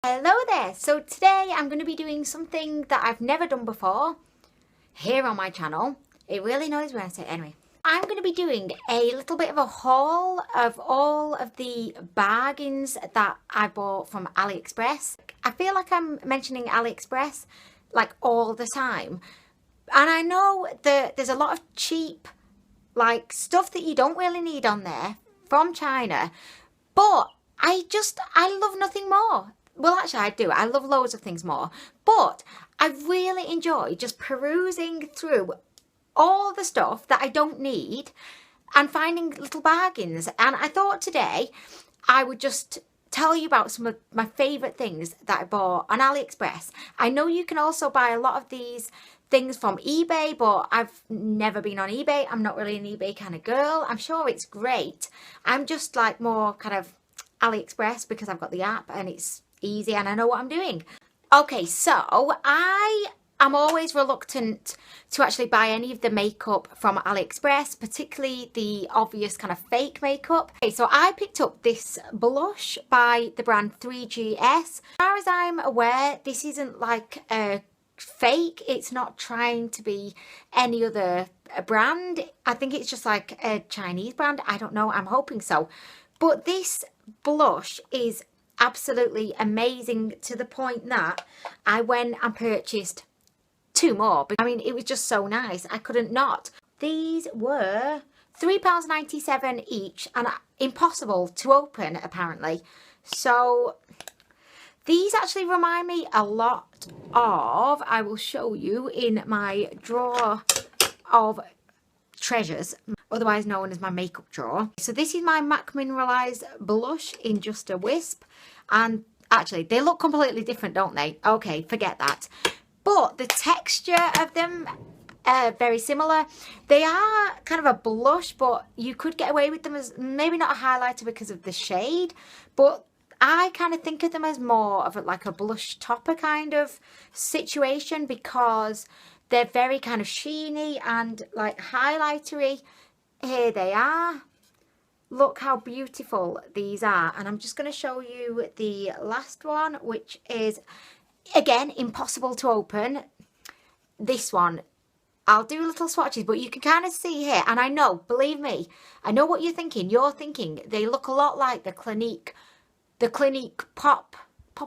Hello there! So today I'm going to be doing something that I've never done before here on my channel. It really annoys me when I say it anyway. I'm going to be doing a little bit of a haul of all of the bargains that I bought from AliExpress. I feel like I'm mentioning AliExpress like all the time. And I know that there's a lot of cheap like stuff that you don't really need on there from China, but I love nothing more. Well, actually I do. I love loads of things more, but I really enjoy just perusing through all the stuff that I don't need and finding little bargains. And I thought today I would just tell you about some of my favourite things that I bought on AliExpress. I know you can also buy a lot of these things from eBay, but I've never been on eBay. I'm not really an eBay kind of girl. I'm sure it's great. I'm just like more kind of AliExpress because I've got the app and it's easy and I know what I'm doing. Okay, so I'm always reluctant to actually buy any of the makeup from AliExpress, particularly the obvious kind of fake makeup. Okay, so I picked up this blush by the brand 3GS. As far as I'm aware, this isn't like a fake. It's not trying to be any other brand. I think it's just like a Chinese brand. I don't know. I'm hoping so. But this blush is absolutely amazing to the point that I went and purchased two more. I mean, it was just so nice. I couldn't not. These were £3.97 each and impossible to open apparently. So these actually remind me a lot of, I will show you in my drawer of treasures, otherwise known as my makeup drawer. So this is my MAC Mineralized blush in Just a Wisp, and actually they look completely different, don't they? Okay, forget that. But the texture of them are very similar. They are kind of a blush, but you could get away with them as maybe not a highlighter because of the shade, but I kind of think of them as more of like a blush topper kind of situation because they're very kind of sheeny and like highlightery. Here they are. Look how beautiful these are. And I'm just going to show you the last one, which is, again, impossible to open. This one. I'll do little swatches, but you can kind of see here. And I know, believe me, I know what you're thinking. You're thinking they look a lot like the Clinique Pop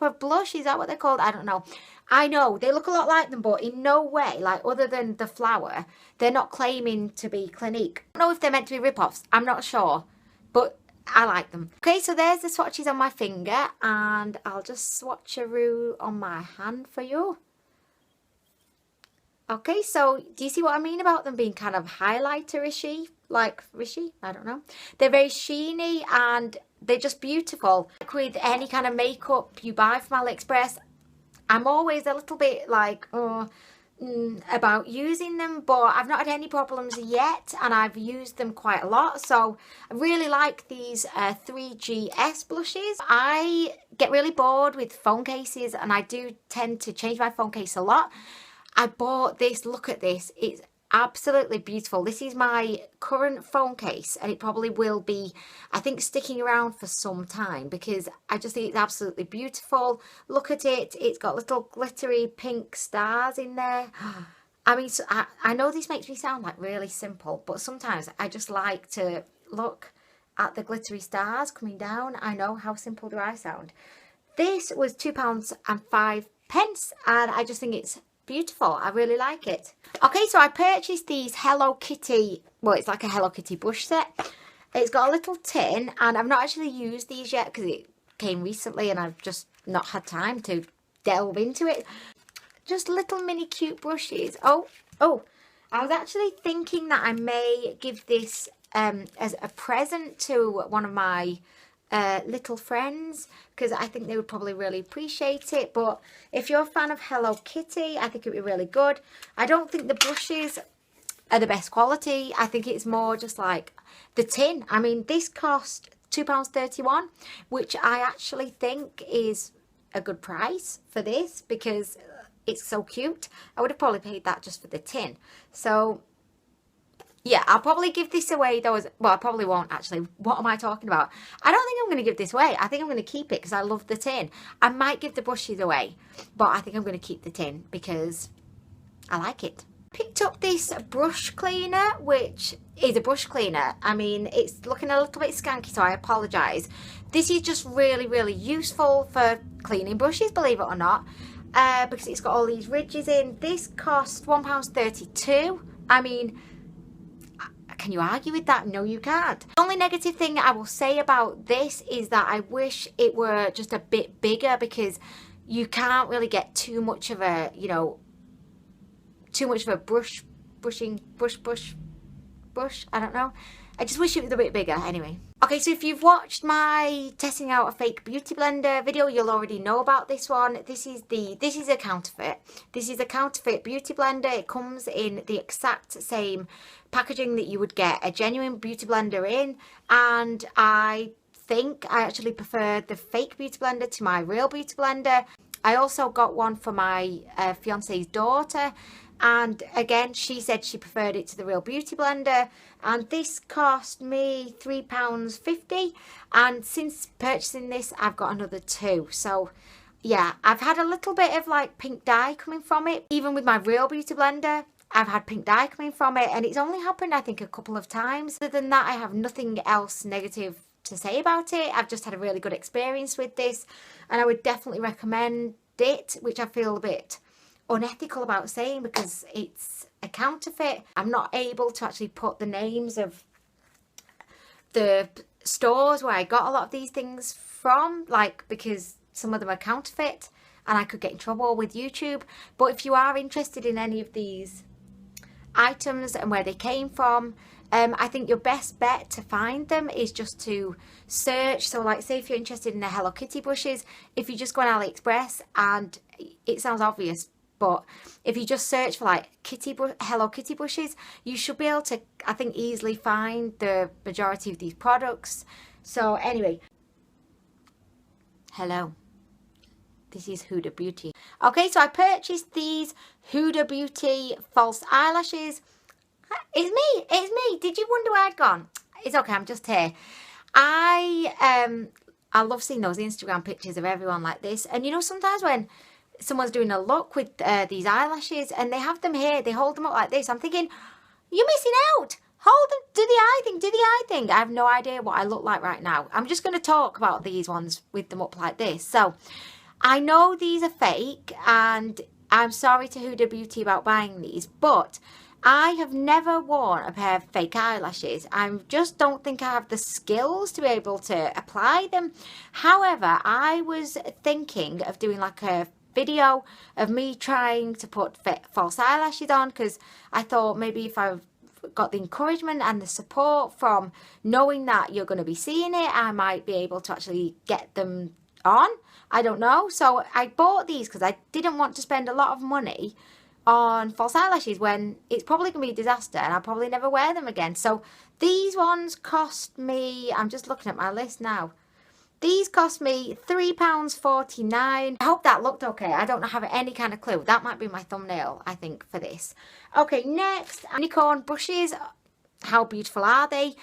of Blush. Is that what they're called? I don't know. I know they look a lot like them, but in no way, like other than the flower, they're not claiming to be Clinique. I don't know if they're meant to be rip-offs. I'm not sure, but I like them. Okay, so there's the swatches on my finger, and I'll just swatcheroo on my hand for you. Okay, so do you see what I mean about them being kind of highlighter-ishy? Like, rishy? I don't know. They're very sheeny and they're just beautiful. Like with any kind of makeup you buy from AliExpress, I'm always a little bit like, about using them, but I've not had any problems yet and I've used them quite a lot. So I really like these 3GS blushes. I get really bored with phone cases and I do tend to change my phone case a lot. I bought this, look at this, it's absolutely beautiful. This is my current phone case and it probably will be, I think, sticking around for some time because I just think it's absolutely beautiful. Look at it, it's got little glittery pink stars in there. I mean, so I know this makes me sound like really simple, but sometimes I just like to look at the glittery stars coming down. I know, how simple do I sound? This was £2.05 and I just think it's beautiful. I really like it. Okay, so I purchased these Hello Kitty, well, it's like a Hello Kitty brush set. It's got a little tin and I've not actually used these yet because it came recently and I've just not had time to delve into it. Just little mini cute brushes. Oh, I was actually thinking that I may give this as a present to one of my little friends because I think they would probably really appreciate it. But if you're a fan of Hello Kitty, I think it'd be really good. I don't think the brushes are the best quality. I think it's more just like the tin. I mean, this cost £2.31, which I actually think is a good price for this because it's so cute. I would have probably paid that just for the tin. So Yeah, I'll probably give this away though. Well, I probably won't actually. What am I talking about? I don't think I'm going to give this away. I think I'm going to keep it because I love the tin. I might give the brushes away, but I think I'm going to keep the tin because I like it. Picked up this brush cleaner, which is a brush cleaner. I mean, it's looking a little bit skanky, so I apologise. This is just really, really useful for cleaning brushes, believe it or not, because it's got all these ridges in. This cost £1.32. I mean, can you argue with that? No, you can't. The only negative thing I will say about this is that I wish it were just a bit bigger, because you can't really get too much of a, you know, too much of a brush. I don't know. I just wish it was a bit bigger anyway. Okay, so if you've watched my testing out a fake beauty blender video, you'll already know about this one. This is a Counterfeit. This is a Counterfeit beauty blender. It comes in the exact same packaging that you would get a genuine beauty blender in, and I think I actually prefer the fake beauty blender to my real beauty blender. I also got one for my fiance's daughter, and again she said she preferred it to the real beauty blender, and this cost me £3.50, and since purchasing this I've got another two. So yeah, I've had a little bit of like pink dye coming from it. Even with my real beauty blender, I've had pink dye coming from it, and it's only happened I think a couple of times. Other than that, I have nothing else negative to say about it. I've just had a really good experience with this, and I would definitely recommend it, which I feel a bit unethical about saying because it's a counterfeit. I'm not able to actually put the names of the stores where I got a lot of these things from, like, because some of them are counterfeit and I could get in trouble with YouTube. But if you are interested in any of these items and where they came from, I think your best bet to find them is just to search. So like, say if you're interested in the Hello Kitty brushes, if you just go on Aliexpress, and it sounds obvious, but if you just search for like Hello Kitty brushes, you should be able to, I think, easily find the majority of these products. So anyway, hello, this is Huda Beauty. Okay, so I purchased these Huda Beauty false eyelashes. It's me. Did you wonder where I'd gone? It's okay, I'm just here. I love seeing those Instagram pictures of everyone like this. And you know, sometimes when someone's doing a look with these eyelashes and they have them here, they hold them up like this, I'm thinking, you're missing out. Hold them, do the eye thing. I have no idea what I look like right now. I'm just going to talk about these ones with them up like this. So I know these are fake, and I'm sorry to Huda Beauty about buying these, but I have never worn a pair of fake eyelashes. I just don't think I have the skills to be able to apply them. However, I was thinking of doing like a video of me trying to put false eyelashes on, because I thought maybe if I've got the encouragement and the support from knowing that you're going to be seeing it, I might be able to actually get them on. I don't know. So I bought these because I didn't want to spend a lot of money on false eyelashes when it's probably going to be a disaster and I'll probably never wear them again. So these ones cost me, I'm just looking at my list now, these cost me £3.49. I hope that looked okay. I don't have any kind of clue. That might be my thumbnail, I think, for this. Okay, next, unicorn brushes. How beautiful are they?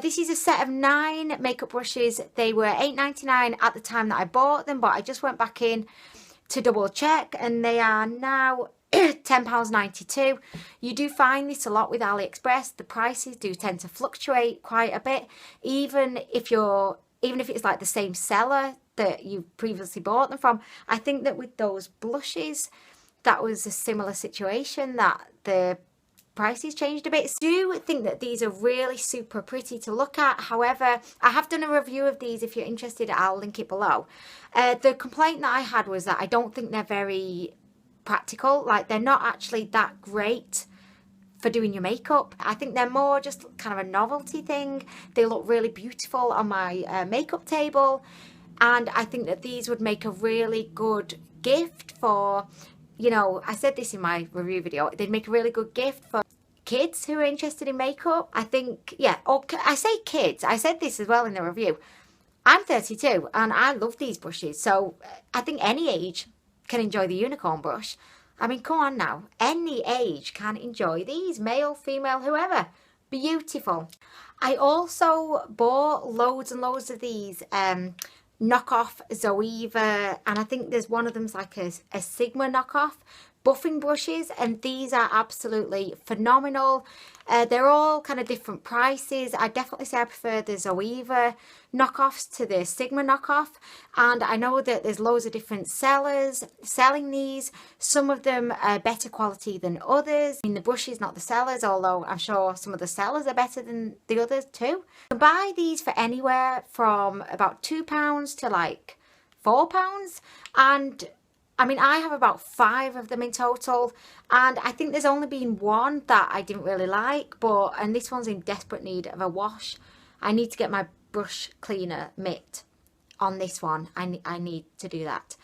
This is a set of 9 makeup brushes. They were £8.99 at the time that I bought them, but I just went back in to double check, and they are now £10.92. You do find this a lot with AliExpress. The prices do tend to fluctuate quite a bit, even if it's like the same seller that you previously bought them from. I think that with those blushes, that was a similar situation, that the prices changed a bit. I do think that these are really super pretty to look at. However, I have done a review of these. If you're interested, I'll link it below. The complaint that I had was that I don't think they're very practical. Like, they're not actually that great for doing your makeup. I think they're more just kind of a novelty thing. They look really beautiful on my makeup table, and I think that these would make a really good gift for, you know, I said this in my review video, they'd make a really good gift for kids who are interested in makeup. I think, yeah, or I say kids, I said this as well in the review. I'm 32 and I love these brushes, so I think any age can enjoy the unicorn brush. I mean, come on now, any age can enjoy these, male, female, whoever. Beautiful. I also bought loads and loads of these knockoff Zoeva, and I think there's one of them's like a Sigma knockoff buffing brushes, and these are absolutely phenomenal. They're all kind of different prices. I definitely say I prefer the Zoeva knockoffs to the Sigma knockoff, and I know that there's loads of different sellers selling these. Some of them are better quality than others. I mean, the brushes, not the sellers, although I'm sure some of the sellers are better than the others too. You can buy these for anywhere from about £2 to like £4, and I mean, I have about 5 of them in total, and I think there's only been one that I didn't really like, and this one's in desperate need of a wash. I need to get my brush cleaner mitt on this one. I need to do that.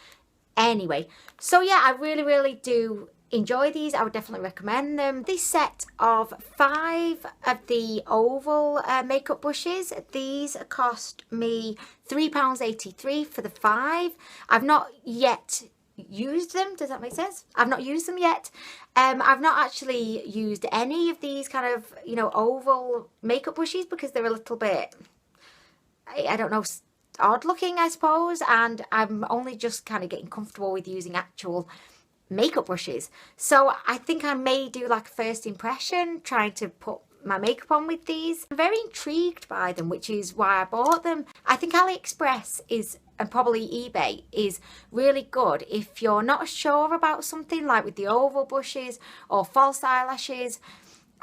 Anyway, so yeah, I really do enjoy these. I would definitely recommend them. This set of 5 of the oval makeup brushes, these cost me £3.83 for the 5. I've not yet used them. Does that make sense? I've not used them yet. I've not actually used any of these kind of, you know, oval makeup brushes because they're a little bit, I don't know, odd looking, I suppose, and I'm only just kind of getting comfortable with using actual makeup brushes. So I think I may do like a first impression trying to put my makeup on with these. I'm very intrigued by them, which is why I bought them. I think AliExpress is, and probably eBay, is really good if you're not sure about something, like with the oval brushes or false eyelashes,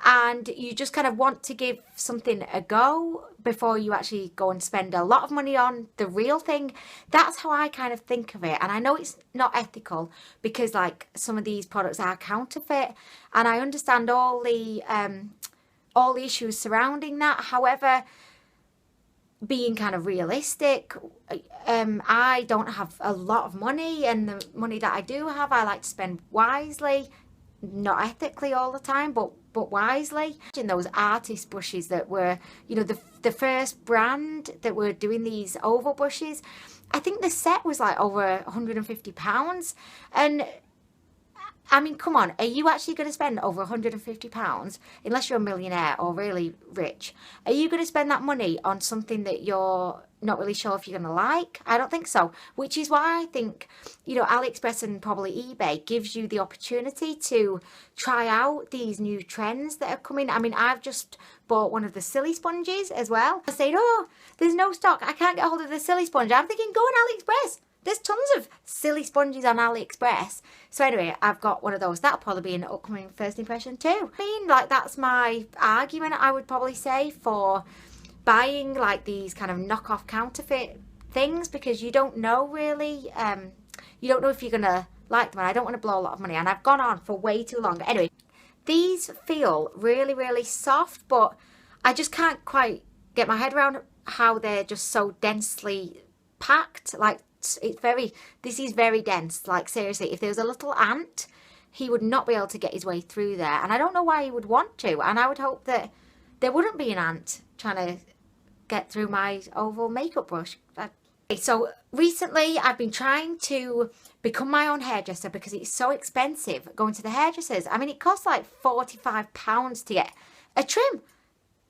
and you just kind of want to give something a go before you actually go and spend a lot of money on the real thing. That's how I kind of think of it. And I know it's not ethical because like some of these products are counterfeit, and I understand all the issues surrounding that. However, being kind of realistic, I don't have a lot of money, and the money that I do have, I like to spend wisely, not ethically all the time, but wisely. In those artist brushes that were, you know, the first brand that were doing these oval brushes, I think the set was like over £150, and I mean, come on, are you actually going to spend over £150, unless you're a millionaire or really rich? Are you going to spend that money on something that you're not really sure if you're going to like? I don't think so, which is why I think, you know, AliExpress and probably eBay gives you the opportunity to try out these new trends that are coming. I mean, I've just bought one of the silly sponges as well. I said, oh, there's no stock, I can't get hold of the silly sponge. I'm thinking, go on AliExpress. There's tons of silly sponges on AliExpress. So anyway, I've got one of those. That'll probably be an upcoming first impression too. I mean, like, that's my argument, I would probably say, for buying like these kind of knockoff counterfeit things, because you don't know really, you don't know if you're gonna like them, and I don't want to blow a lot of money, and I've gone on for way too long. Anyway, these feel really soft, but I just can't quite get my head around how they're just so densely packed. Like, this is very dense. Like, seriously, if there was a little ant, he would not be able to get his way through there, and I don't know why he would want to, and I would hope that there wouldn't be an ant trying to get through my oval makeup brush. So recently I've been trying to become my own hairdresser because it's so expensive going to the hairdressers. I mean, it costs like £45 to get a trim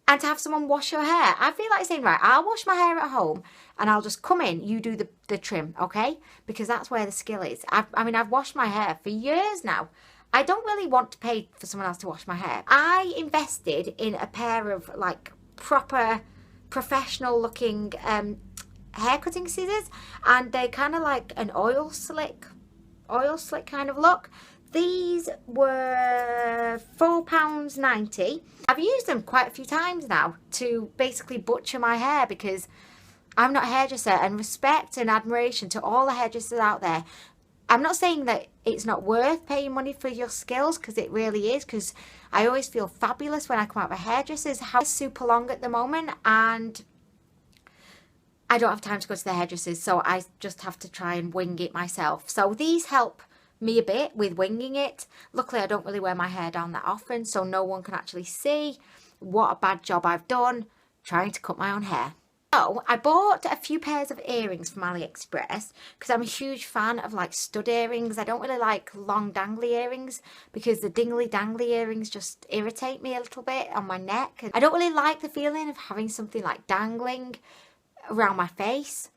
and to have someone wash your hair. I feel like saying, right, I'll wash my hair at home and I'll just come in, you do the trim, okay? Because that's where the skill is. I mean, I've washed my hair for years now. I don't really want to pay for someone else to wash my hair. I invested in a pair of like proper professional looking hair cutting scissors, and they're kind of like an oil slick kind of look. These were £4.90. I've used them quite a few times now to basically butcher my hair because I'm not a hairdresser, and respect and admiration to all the hairdressers out there. I'm not saying that it's not worth paying money for your skills, because it really is, because I always feel fabulous when I come out of a hairdresser's. House super long at the moment, and I don't have time to go to the hairdressers, so I just have to try and wing it myself. So these help me a bit with winging it. Luckily, I don't really wear my hair down that often, so no one can actually see what a bad job I've done trying to cut my own hair. So I bought a few pairs of earrings from Aliexpress because I'm a huge fan of like stud earrings. I don't really like long dangly earrings because the dingly dangly earrings just irritate me a little bit on my neck. And I don't really like the feeling of having something like dangling around my face.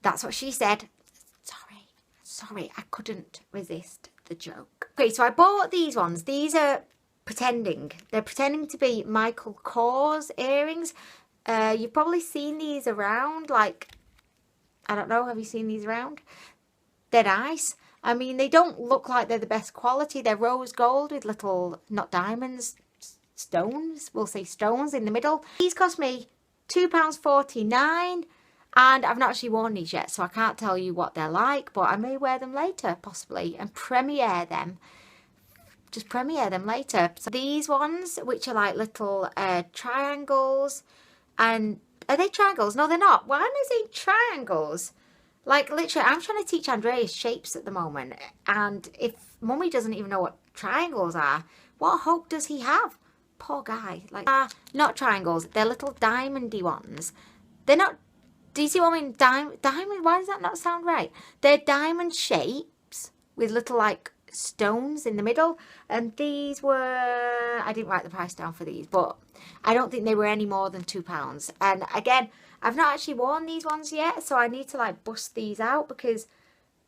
That's what she said. Sorry, I couldn't resist the joke. Okay, so I bought these ones. These are pretending. They're pretending to be Michael Kors earrings. You've probably seen these around, like, I don't know, have you seen these around? They're nice. I mean, they don't look like they're the best quality. They're rose gold with little, not diamonds, stones. We'll say stones in the middle. These cost me £2.49. And I've not actually worn these yet, so I can't tell you what they're like, but I may wear them later, possibly, and premiere them. Just premiere them later. So these ones, which are like little triangles, and are they triangles? No, they're not. Why am I saying triangles? Like, literally, I'm trying to teach Andreas shapes at the moment, and if Mummy doesn't even know what triangles are, what hope does he have? Poor guy. Like, not triangles. They're little diamondy ones. They're not. Do you see what I mean? Diamond, why does that not sound right? They're diamond shapes with little like stones in the middle. And these were, I didn't write the price down for these, but I don't think they were any more than £2. And again, I've not actually worn these ones yet, so I need to like bust these out because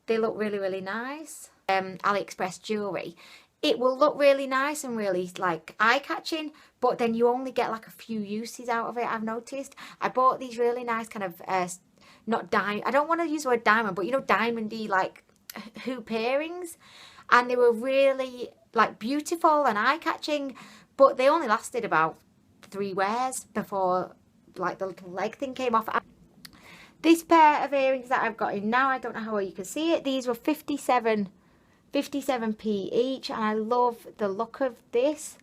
they look really, really nice. AliExpress jewellery. It will look really nice and really like eye-catching, but then you only get like a few uses out of it, I've noticed. I bought these really nice kind of, not diamond, I don't want to use the word diamond, but you know, diamondy like hoop earrings. And they were really like beautiful and eye-catching, but they only lasted about 3 wears before like the little leg thing came off. This pair of earrings that I've got in now, I don't know how well you can see it. These were 57p each, and I love the look of this.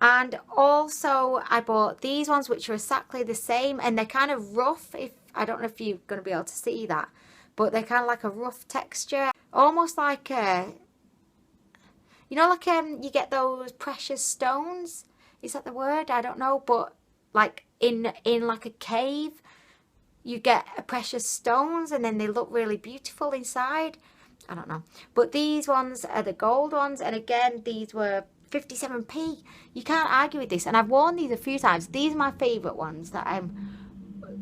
And also I bought these ones, which are exactly the same, and they're kind of rough. If I don't know if you're going to be able to see that, but they're kind of like a rough texture, almost like a, you know, like you get those precious stones, is that the word? I don't know, but like in like a cave you get precious stones and then they look really beautiful inside. I don't know, but these ones are the gold ones, and again these were 57p. You can't argue with this, and I've worn these a few times. These are my favourite ones that I'm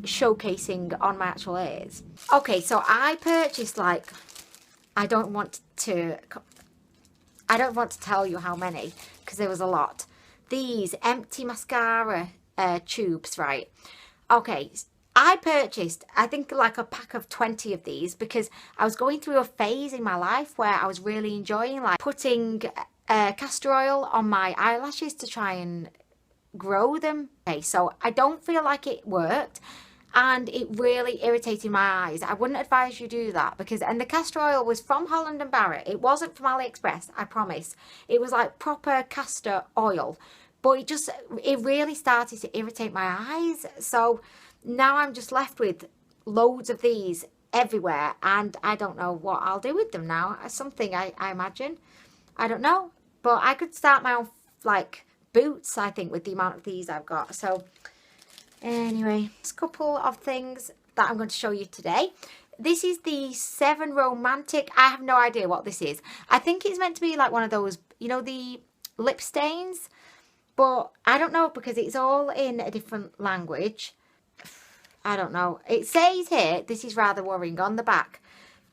showcasing on my actual ears. Okay, so I purchased like, I don't want to tell you how many because there was a lot. These empty mascara tubes, right? Okay, I purchased, I think, like a pack of 20 of these because I was going through a phase in my life where I was really enjoying like putting castor oil on my eyelashes to try and grow them. Okay, so I don't feel like it worked and it really irritated my eyes. I wouldn't advise you do that because, and the castor oil was from Holland & Barrett. It wasn't from AliExpress, I promise. It was like proper castor oil, but it really started to irritate my eyes. So now I'm just left with loads of these everywhere, and I don't know what I'll do with them now. Something, I imagine. I don't know. But I could start my own, like, boots, I think, with the amount of these I've got. So, anyway, just a couple of things that I'm going to show you today. This is the 7 Romantic. I have no idea what this is. I think it's meant to be like one of those, you know, the lip stains. But I don't know because it's all in a different language. I don't know. It says here, this is rather worrying, on the back,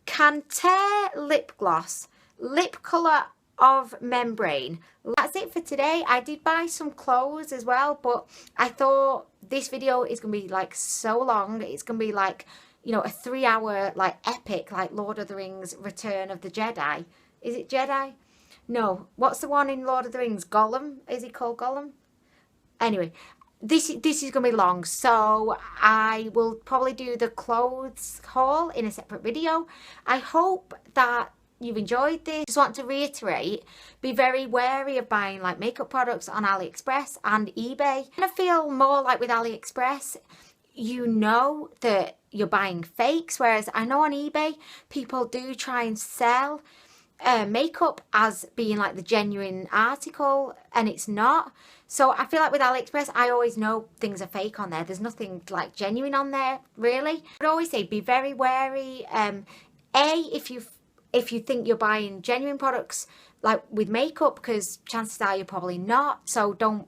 Canter lip gloss, lip colour of membrane. That's it for today. I did buy some clothes as well, but I thought this video is going to be like so long. It's going to be like, you know, a 3-hour like epic, like Lord of the Rings Return of the Jedi. Is it Jedi? No. What's the one in Lord of the Rings? Gollum? Is he called Gollum? Anyway, this is going to be long, so I will probably do the clothes haul in a separate video. I hope that you've enjoyed this. Just want to reiterate, be very wary of buying like makeup products on AliExpress and eBay. I feel more like with AliExpress, you know that you're buying fakes, whereas I know on eBay people do try and sell makeup as being like the genuine article, and it's not. So I feel like with AliExpress, I always know things are fake on there. There's nothing like genuine on there, really. I'd always say be very wary. If you think you're buying genuine products like with makeup, because chances are you're probably not. So don't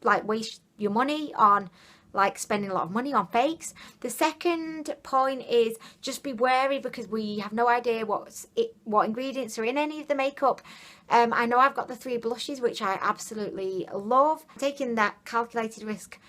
like waste your money on like spending a lot of money on fakes. The second point is just be wary, because we have no idea what ingredients are in any of the makeup. I know I've got the 3 blushes, which I absolutely love. Taking that calculated risk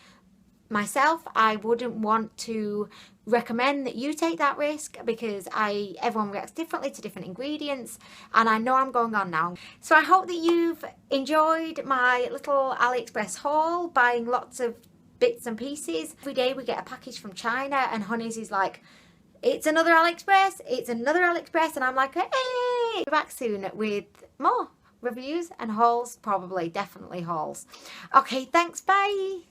myself, I wouldn't want to recommend that you take that risk, because everyone reacts differently to different ingredients, and I know I'm going on now. So I hope that you've enjoyed my little AliExpress haul, buying lots of bits and pieces. Every day we get a package from China, and Honey's is like, it's another AliExpress, it's another AliExpress, and I'm like, hey, be back soon with more reviews and hauls, probably, definitely hauls. Okay, thanks, bye.